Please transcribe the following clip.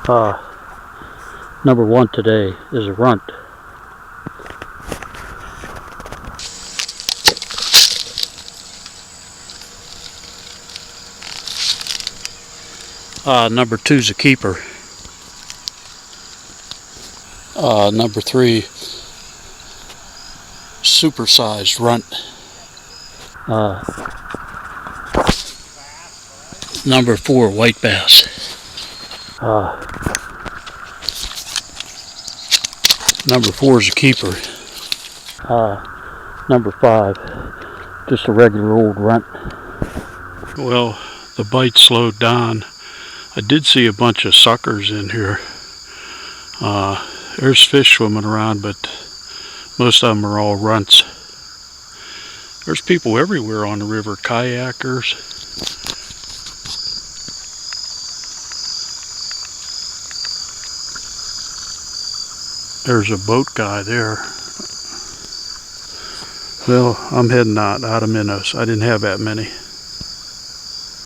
Number one today is a runt. Number two's a keeper. Number three, supersized runt. Number four, white bass. Number four is a keeper. Number five, just a regular old runt. Well, the bite slowed down. I did see a bunch of suckers in here. There's fish swimming around, but most of them are all runts. There's people everywhere on the river, kayakers. There's a boat guy there. Well, I'm heading out of minnows. I didn't have that many.